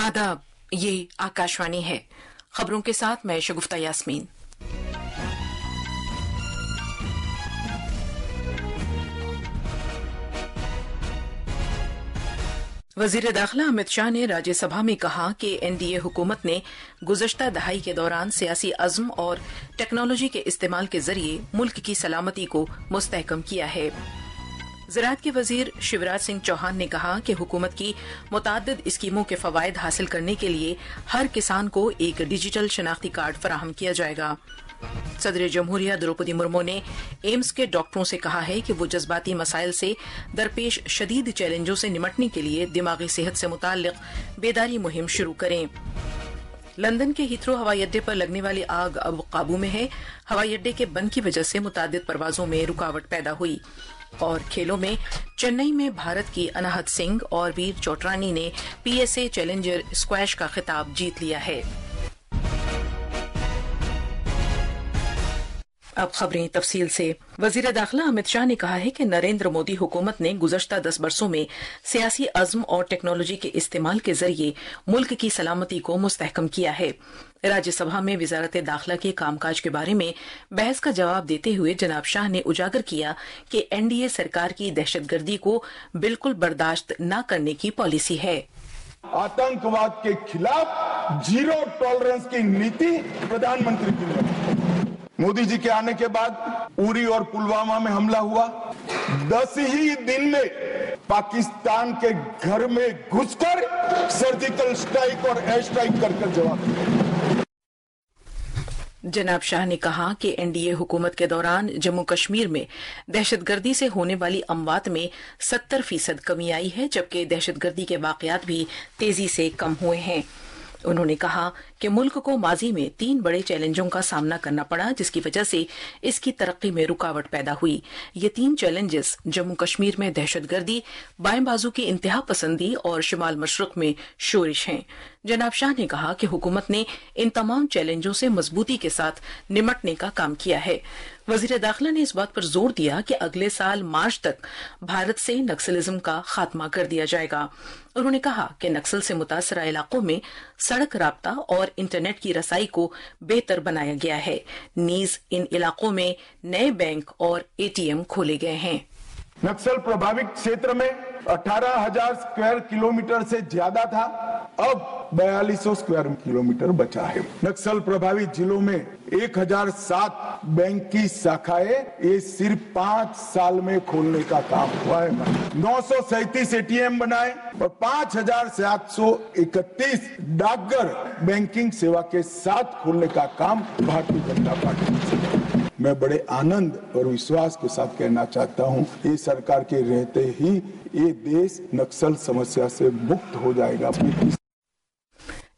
आदाब, ये आकाशवाणी है। खबरों के साथ मैं शगुफ्ता यास्मीन। वजीर दाखिला अमित शाह ने राज्यसभा में कहा कि एनडीए हुकूमत ने गुज़श्ता दहाई के दौरान सियासी अज़्म और टेक्नोलॉजी के इस्तेमाल के जरिए मुल्क की सलामती को मुस्तहकम किया है। ज़राअत के वजीर शिवराज सिंह चौहान ने कहा कि हुकूमत की मुतअद्दिद स्कीमों के फवायद हासिल करने के लिए हर किसान को एक डिजिटल शनाख्ती कार्ड फराहम किया जाएगा। सदर जमहूरिया द्रौपदी मुर्मू ने एम्स के डॉक्टरों से कहा है कि वो जज्बाती मसाइल से दरपेश शदीद चैलेंजों से निमटने के लिए दिमागी सेहत से मुताल्लिक बेदारी मुहिम शुरू करें। लंदन के हीथ्रो हवाई अड्डे पर लगने वाली आग अब काबू में है। हवाई अड्डे के बंद की वजह से मुतअद्दिद परवाजों में रुकावट पैदा हुई। और खेलों में चेन्नई में भारत की अनाहत सिंह और वीर चोटरानी ने पीएसए चैलेंजर स्क्वैश का खिताब जीत लिया है। अब खबरें तफसील से। वजीर दाखिला अमित शाह ने कहा है कि नरेंद्र मोदी हुकूमत ने गुज़श्ता 10 बरसों में सियासी अज़्म और टेक्नोलॉजी के इस्तेमाल के जरिए मुल्क की सलामती को मुस्तहकम किया है। राज्यसभा में वजारत दाखिला के कामकाज के बारे में बहस का जवाब देते हुए जनाब शाह ने उजागर किया कि एनडीए सरकार की दहशतगर्दी को बिल्कुल बर्दाश्त न करने की पॉलिसी है। आतंकवाद के खिलाफ जीरो टॉलरेंस की नीति प्रधानमंत्री की। मोदी जी के आने के बाद उरी और पुलवामा में हमला हुआ। 10 ही दिन में पाकिस्तान के घर में घुसकर सर्जिकल स्ट्राइक और एयर स्ट्राइक कर जवाब दिया। जनाब शाह ने कहा कि एनडीए हुकूमत के दौरान जम्मू कश्मीर में दहशतगर्दी से होने वाली अमवात में 70% कमी आई है, जबकि दहशतगर्दी के वाकयात भी तेजी से कम हुए हैं। उन्होंने कहा कि मुल्क को माजी में 3 बड़े चैलेंजों का सामना करना पड़ा, जिसकी वजह से इसकी तरक्की में रुकावट पैदा हुई। ये 3 चैलेंजेस जम्मू कश्मीर में दहशतगर्दी, बाएं बाजू की इंतहा पसंदी और शिमाल मशरक में शोरिश हैं। जनाब शाह ने कहा कि हुकूमत ने इन तमाम चैलेंजों से मजबूती के साथ निमटने का काम किया है। वजीर दाखिला ने इस बात पर जोर दिया कि अगले साल मार्च तक भारत से नक्सलिज्म का खात्मा कर दिया जाएगा। उन्होंने कहा कि नक्सल से मुतासरा इलाकों में सड़क राब्ता और इंटरनेट की रसाई को बेहतर बनाया गया है। नीज इन इलाकों में नए बैंक और एटीएम खोले गए हैं। नक्सल प्रभावित क्षेत्र में 18,000 स्क्वायर किलोमीटर से ज्यादा था, अब 4200 स्क्वायर किलोमीटर बचा है। नक्सल प्रभावित जिलों में 1007 बैंक की शाखाएं ये सिर्फ 5 साल में खोलने का काम हुआ है। 937 एटीएम बनाए और 5,731 डाकघर बैंकिंग सेवा के साथ खोलने का काम भारतीय जनता पार्टी ने। मैं बड़े आनंद और विश्वास के साथ कहना चाहता हूं, ये सरकार के रहते ही ये देश नक्सल समस्या से मुक्त हो जाएगा।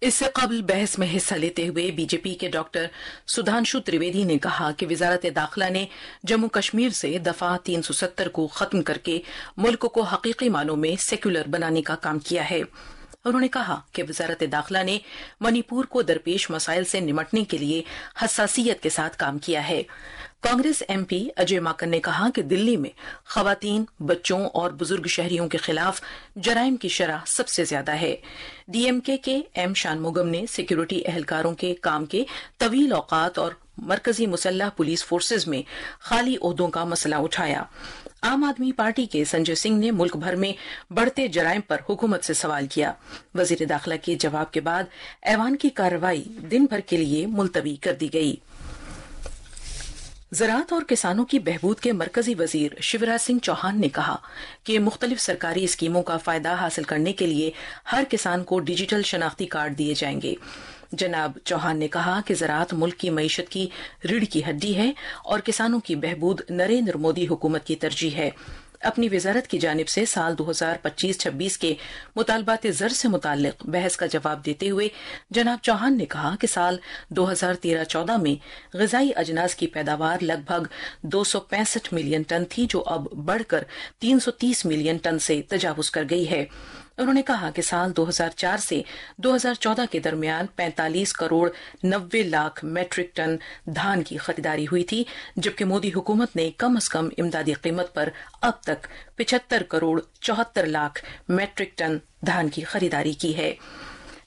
इससे कबल बहस में हिस्सा लेते हुए बीजेपी के डॉक्टर सुधांशु त्रिवेदी ने कहा कि वजारत दाखिला ने जम्मू कश्मीर से दफा 370 को खत्म करके मुल्क को हकीकी मानों में सेक्युलर बनाने का काम किया है। उन्होंने कहा कि वजारत दाखिला ने मणिपुर को दरपेश मसाइल से निमटने के लिए हसासियत के साथ काम किया है। कांग्रेस एमपी अजय माकन ने कहा कि दिल्ली में खवातीन, बच्चों और बुजुर्ग शहरियों के खिलाफ जराइम की शरह सबसे ज्यादा है। डीएमके के एम शानमुगम ने सिक्योरिटी एहलकारों के काम के तवील औकात और मरकजी मुसल्लह पुलिस फोर्सेज में खाली ओहदों का मसला उठाया। आम आदमी पार्टी के संजय सिंह ने मुल्क भर में बढ़ते जराइम पर हुकूमत से सवाल किया। वजीर दाखिला के जवाब के बाद ऐवान की कार्रवाई दिन भर के लिए मुलतवी कर दी गई। ज़राअत और किसानों की बहबूद के मरकजी वजीर शिवराज सिंह चौहान ने कहा कि मुख्तलिफ सरकारी स्कीमों का फायदा हासिल करने के लिए हर किसान को डिजिटल शनाख्ती कार्ड दिए जाएंगे। जनाब चौहान ने कहा कि ज़राअत मुल्क की मईशत की रीढ़ की हड्डी है और किसानों की बहबूद नरेंद्र मोदी हुकूमत की तरजीह है। अपनी वजारत की जानिब से साल 2025-26 के मुतालबात ज़र से मुताल्लिक बहस का जवाब देते हुए जनाब चौहान ने कहा कि साल 2013-14 में ग़िज़ाई अजनास की पैदावार लगभग 265 मिलियन टन थी, जो अब बढ़कर 330 मिलियन टन से तजावुज़ कर गई है। उन्होंने कहा कि साल 2004 से 2014 के दरमियान 45 करोड़ 90 लाख मैट्रिक टन धान की खरीदारी हुई थी, जबकि मोदी हुकूमत ने कम से कम इमदादी कीमत पर अब तक 75 करोड़ 74 लाख मैट्रिक टन धान की खरीदारी की है।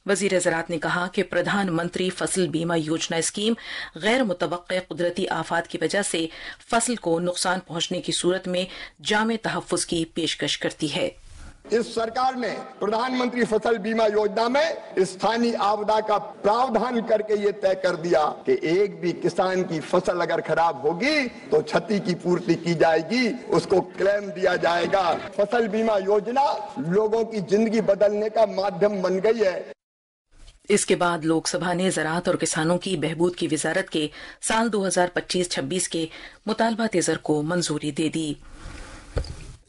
वजीर ज़राअत ने कहा कि प्रधानमंत्री फसल बीमा योजना स्कीम गैर मुतवक्के कुदरती आफात की वजह से फसल को नुकसान पहुंचने की सूरत में जामे तहफ़्फ़ुज़ की पेशकश करती है। इस सरकार ने प्रधानमंत्री फसल बीमा योजना में स्थानीय आपदा का प्रावधान करके ये तय कर दिया कि एक भी किसान की फसल अगर खराब होगी तो क्षति की पूर्ति की जाएगी, उसको क्लेम दिया जाएगा। फसल बीमा योजना लोगों की जिंदगी बदलने का माध्यम बन गई है। इसके बाद लोकसभा ने ज़राअत और किसानों की बहबूद की वजारत के साल 2025-26 के मुतालबात ज़र को मंजूरी दे दी।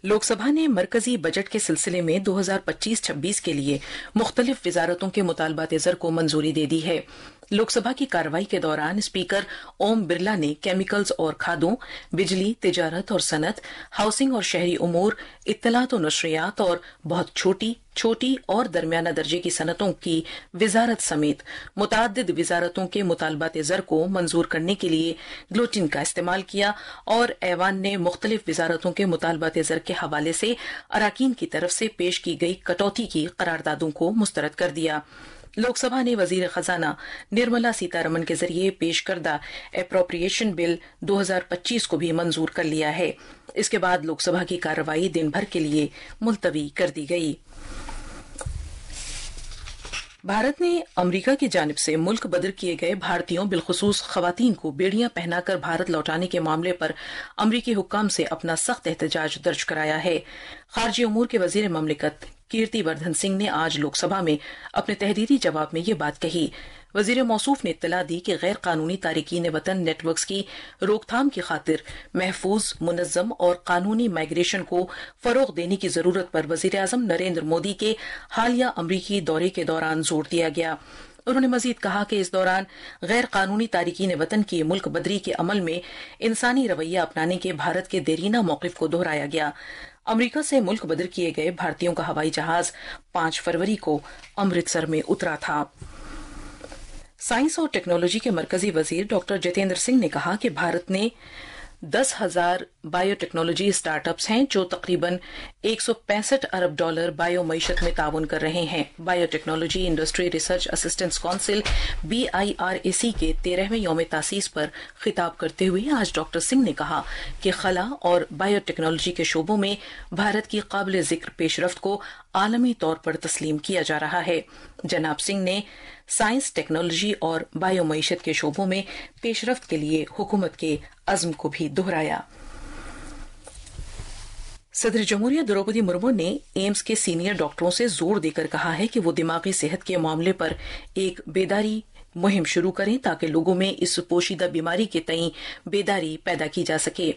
लोकसभा ने मरकजी बजट के सिलसिले में 2025-26 के लिए मुख्तलिफ वजारतों के मुतालबात ज़र को मंजूरी दे दी है। लोकसभा की कार्रवाई के दौरान स्पीकर ओम बिरला ने केमिकल्स और खादों, बिजली, तिजारत और सनत, हाउसिंग और शहरी उमूर, इत्तलात और नशरियात और बहुत छोटी और दरमियाना दर्जे की सनतों की वजारत समेत मुताद्दिद वजारतों के मुतालबात ज़र को मंजूर करने के लिए ग्लोटिन का इस्तेमाल किया और ऐवान ने मुख्तलिफ वजारतों के मुतालबात ज़र के हवाले से अराकीन की तरफ से पेश की गई कटौती की करारदादों को मुस्तरद कर दिया। लोकसभा ने वजीर खजाना निर्मला सीतारमन के जरिए पेश करदा एप्रोप्रिएशन बिल 2025 को भी मंजूर कर लिया है। इसके बाद लोकसभा की कार्रवाई दिन भर के लिए मुलतवी कर दी गई। भारत ने अमरीका की जानिब से मुल्क बदर किए गए भारतीयों बिलखुसूस खवातीन को बेड़ियां पहनाकर भारत लौटाने के मामले पर अमरीकी हुक्काम से अपना सख्त एहतजाज दर्ज कराया है। खारजी उमूर के वजीर ममलिकत कीर्ति वर्धन सिंह ने आज लोकसभा में अपने तहरीरी जवाब में ये बात कही। वजीर मौसूफ ने इत्तला दी कि गैर कानूनी तारिकीन वतन नेटवर्क्स की रोकथाम की खातिर महफूज, मुनज़्ज़म और कानूनी माइग्रेशन को फरोग देने की जरूरत पर वजीर आज़म नरेंद्र मोदी के हालिया अमरीकी दौरे के दौरान जोर दिया गया। उन्होंने मजीद कहा कि इस दौरान गैर कानूनी तारिकीन वतन की मुल्क बदरी के अमल में इंसानी रवैया अपनाने के भारत के देरीना मौक़िफ़ को दोहराया गया। अमरीका से मुल्क बदर किए गए भारतीयों का हवाई जहाज 5 फरवरी को अमृतसर में उतरा था। साइंस और टेक्नोलॉजी के मरकजी वजीर डॉक्टर जितेंद्र सिंह ने कहा कि भारत ने 10,000 बायोटेक्नोलॉजी स्टार्टअप्स हैं जो तकरीबन $165 अरब बायो मईशत में ताउन कर रहे हैं। Biotechnology industry research assistance council BIRAC के 13वें यौम तासीस पर खिताब करते हुए आज डॉक्टर सिंह ने कहा कि खला और बायोटेक्नोलॉजी के शोबों में भारत की काबिल जिक्र पेशरफ्त को आलमी तौर पर तस्लीम किया जा रहा है। जनाब सिंह ने साइंस, टेक्नोलॉजी और बायो मईशत के शोबों में पेशरफ्त के लिए हुकूमत के अज़्म को भी दोहराया। सदर जमहूरिया द्रौपदी मुर्मू ने एम्स के सीनियर डॉक्टरों से जोर देकर कहा है कि वो दिमागी सेहत के मामले पर एक बेदारी मुहिम शुरू करें ताकि लोगों में इस पोशीदा बीमारी के तई बेदारी पैदा की जा सके।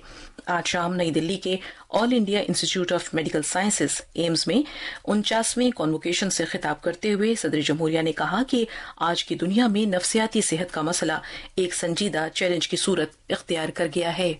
आज शाम नई दिल्ली के all India institute of medical sciences AIIMS में 49वें कॉन्वोकेशन से खिताब करते हुए सदर जमहूरिया ने कहा कि आज की दुनिया में नफ्सियाती सेहत का मसला एक संजीदा चैलेंज की सूरत इख्तियार कर गया है।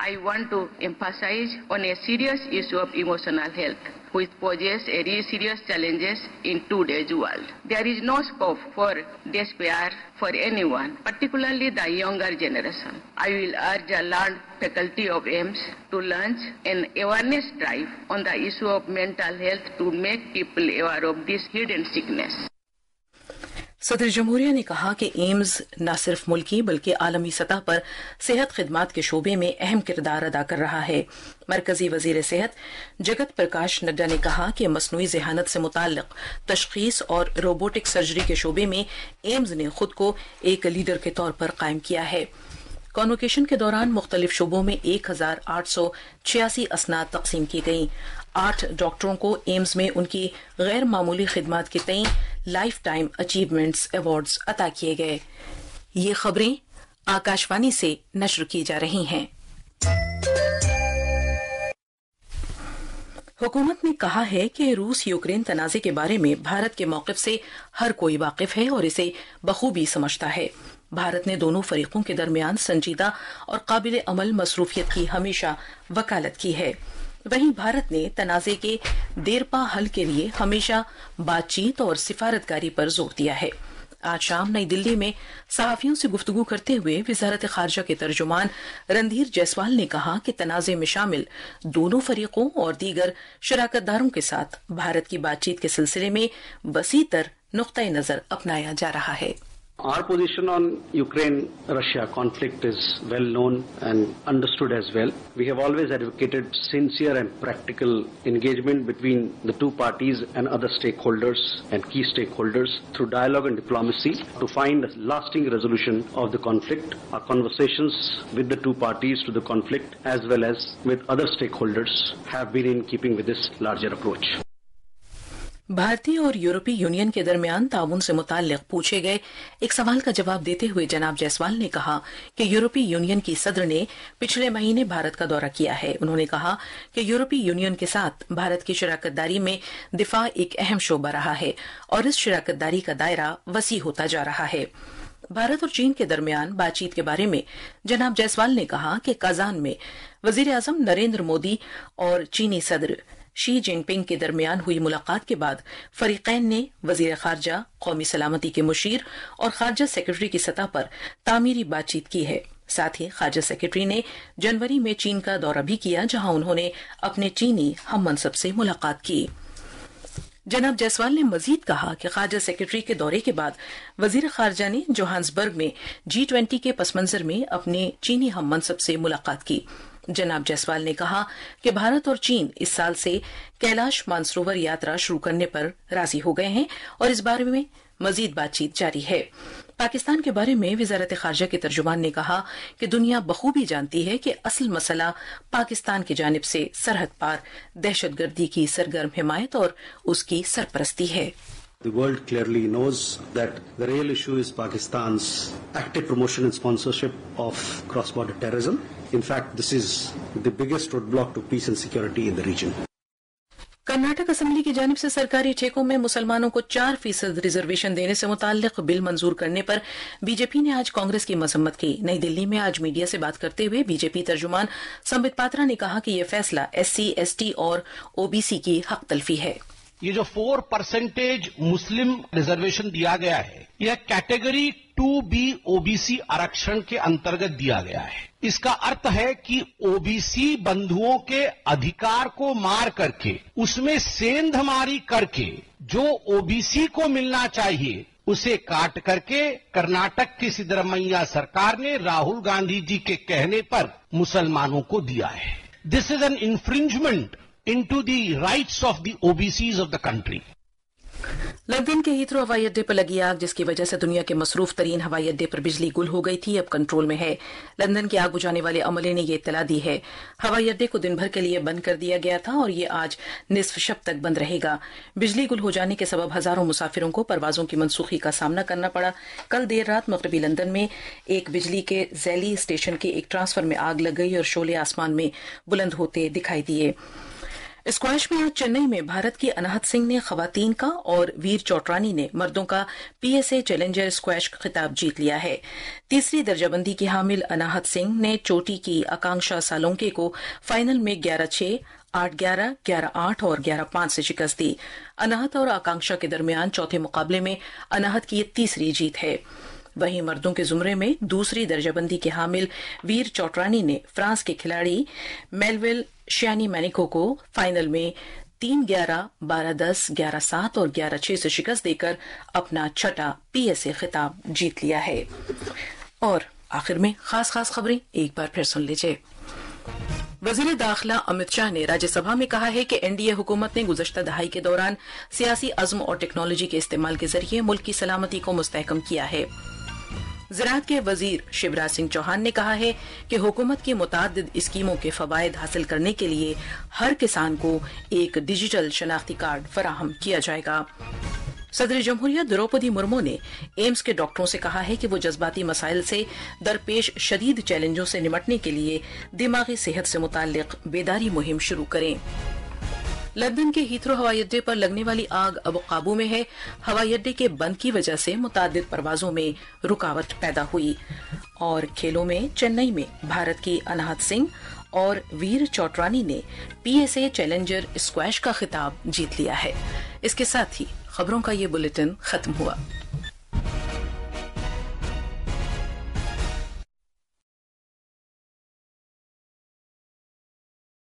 I want to emphasize on a serious issue of emotional health, which poses a really serious challenges in today's world. There is no scope for despair for anyone, particularly the younger generation. I will urge the learned faculty of AIIMS to launch an awareness drive on the issue of mental health to make people aware of this hidden sickness. सदर जमहूरिया ने कहा कि AIIMS न सिर्फ मुल्की बल्कि आलमी सतह पर सेहत खिदमात के शोबे में अहम किरदार अदा कर रहा है। मरकजी वजीर सेहत जगत प्रकाश नड्डा ने कहा कि मसनूई ज़हानत से मुताल्लिक तशखीस और रोबोटिक सर्जरी के शोबे में एम्स ने खुद को एक लीडर के तौर पर कायम किया है। कॉन्वोकेशन के दौरान मुख्तलिफ शोबों में 1,886 असनाद तकसीम की गईं। 8 डॉक्टरों को एम्स में उनकी गैर मामूली खिदमात के तई लाइफ टाइम अचीवमेंट्स अवार्ड्स अता किए गए। ये खबरें आकाशवाणी से नश्र की जा रही हैं। हुकूमत ने कहा है कि रूस यूक्रेन तनाज़े के बारे में भारत के मौक़िफ़ से हर कोई वाकिफ है और इसे बखूबी समझता है। भारत ने दोनों फरीकों के दरमियान संजीदा और काबिल अमल मसरूफियत की हमेशा वकालत की है। वहीं भारत ने तनाज़े के देरपा हल के लिए हमेशा बातचीत और सिफारतकारी पर जोर दिया है। आज शाम नई दिल्ली में सहाफियों से गुफ्तगू करते हुए वजारत खारजा के तर्जुमान रणधीर जायसवाल ने कहा कि तनाज़े में शामिल दोनों फरीकों और दीगर शराकतदारों के साथ भारत की बातचीत के सिलसिले में वसी तर نقطۂ نظر اپنایا جا رہا ہے۔ Our position on Ukraine-Russia conflict is well known and understood as well. We have always advocated sincere and practical engagement between the two parties and other stakeholders and key stakeholders through dialogue and diplomacy to find a lasting resolution of the conflict. Our conversations with the two parties to the conflict as well as with other stakeholders have been in keeping with this larger approach. भारतीय और यूरोपीय union के दरमियान ताउन से मुताल्लिक पूछे गए एक सवाल का जवाब देते हुए जनाब जायसवाल ने कहा कि यूरोपीय यूनियन की सदर ने पिछले महीने भारत का दौरा किया है। उन्होंने कहा कि यूरोपीय यूनियन के साथ भारत की शराकतदारी में दिफा एक अहम शोबा रहा है और इस शराकतदारी का दायरा वसी होता जा रहा है। भारत और चीन के दरमियान बातचीत के बारे में जनाब जायसवाल ने कहा कि काजान में वजीर आजम नरेंद्र मोदी और चीनी सदर शी जिनपिंग के दरमियान हुई मुलाकात के बाद फरीकैन ने वजीर खारजा, कौमी सलामती के मुशीर और खारजा सेक्रेटरी की सतह पर तामीरी बातचीत की है। साथ ही खारजा सेक्रेटरी ने जनवरी में चीन का दौरा भी किया, जहां उन्होंने अपने चीनी हम मनसब से मुलाकात की। जनाब जायसवाल ने मजीद कहा कि खारजा सेक्रेटरी के दौरे के बाद वजीर खारजा ने जोहान्सबर्ग में G20 के पस मंजर में अपने चीनी हम मनसब से मुलाकात की। जनाब जायसवाल ने कहा कि भारत और चीन इस साल से कैलाश मानसरोवर यात्रा शुरू करने पर राजी हो गए हैं और इस बारे में मजीद बातचीत जारी है। पाकिस्तान के बारे में वजारत खारजा के तर्जुमान ने कहा कि दुनिया बखूबी जानती है कि असल मसला पाकिस्तान की जानिब से सरहद पार दहशतगर्दी की सरगर्म हिमायत और उसकी सरपरस्ती है। The world clearly knows that the real issue is Pakistan's active promotion and sponsorship of cross-border terrorism. In fact, this is the biggest roadblock to peace and security in the region. Karnataka assembly की जानिब से सरकारी ठेकों में मुसलमानों को 4% reservation देने से मुताल्लिक बिल मंजूर करने पर बीजेपी ने आज कांग्रेस की मजम्मत की। नई दिल्ली में आज मीडिया से बात करते हुए बीजेपी तर्जुमान संबित पात्रा ने कहा कि यह फैसला SC, ST और OBC की हक तलफी है। ये जो 4% मुस्लिम रिजर्वेशन दिया गया है, यह कैटेगरी 2B OBC आरक्षण के अंतर्गत दिया गया है। इसका अर्थ है कि OBC बंधुओं के अधिकार को मार करके, उसमें सेंधमारी करके जो OBC को मिलना चाहिए उसे काट करके कर्नाटक की सिद्धरमैया सरकार ने राहुल गांधी जी के कहने पर मुसलमानों को दिया है। This is an infringement into the rights of the OBCs of the country. London के हीथ्रो हवाई अड्डे पर लगी आग, जिसकी वजह से दुनिया के मसरूफ तरीन हवाई अड्डे पर बिजली गुल हो गई थी, अब कंट्रोल में है। लंदन के आग बुझाने वाले अमले ने यह इत्तला दी है। हवाई अड्डे को दिन भर के लिए बंद कर दिया गया था और ये आज निसफ शब तक बंद रहेगा। बिजली गुल हो जाने के सबब हजारों मुसाफिरों को परवाजों की मनसूखी का सामना करना पड़ा। कल देर रात मगरबी लंदन में एक बिजली के जैली स्टेशन के एक ट्रांसफर में आग लग गई और शोले आसमान में बुलंद होते दिखाई दिए। स्क्वैश में आज चेन्नई में भारत की अनाहत सिंह ने खवातीन का और वीर चौटरानी ने मर्दों का PSA चैलेंजर स्क्वैश खिताब जीत लिया है। तीसरी दर्जाबंदी की हामिल अनाहत सिंह ने चोटी की आकांक्षा सालोंके को फाइनल में 11-6, 8-11, 11-8 और 11-5 से शिकस्त दी। अनाहत और आकांक्षा के दरमियान चौथे मुकाबले में अनाहत की ये तीसरी जीत है। वहीं मर्दों के जुमरे में दूसरी दर्जाबंदी के हामिल वीर चौटरानी ने फ्रांस के खिलाड़ी मेलविल शियानी मैनिको को फाइनल में 3-11, 12-10, 11-7 और 11-6 से शिकस्त देकर अपना छठा PSA खिताब जीत लिया है। और आखिर में खास खबरें एक बार फिर सुन लीजिए। वजीर दाखिला अमित शाह ने राज्यसभा में कहा है कि NDA हुकूमत ने गुज़श्ता दहाई के दौरान सियासी अज़्म और टेक्नोलॉजी के इस्तेमाल के जरिए मुल्क की सलामती को मुस्तहकम किया है। ज़राअत के वजीर शिवराज सिंह चौहान ने कहा है कि हुकूमत की मुताद्दिद स्कीमों के फवायद हासिल करने के लिए हर किसान को एक डिजिटल शनाख्ती कार्ड फराहम किया जाएगा। सदर जमहूरिया द्रौपदी मुर्मू ने एम्स के डॉक्टरों से कहा है कि वो जज्बाती मसाइल से दरपेश शदीद चैलेंजों से निपटने के लिए दिमागी सेहत से मुताल्लिक बेदारी मुहिम शुरू करें। लंदन के हीथ्रो हवाई अड्डे पर लगने वाली आग अब काबू में है। हवाई अड्डे के बंद की वजह से मुतादिद परवाजों में रुकावट पैदा हुई। और खेलों में चेन्नई में भारत की अनाहत सिंह और वीर चौटरानी ने PSA चैलेंजर स्क्वैश का खिताब जीत लिया है। इसके साथ ही खबरों का ये बुलेटिन खत्म हुआ।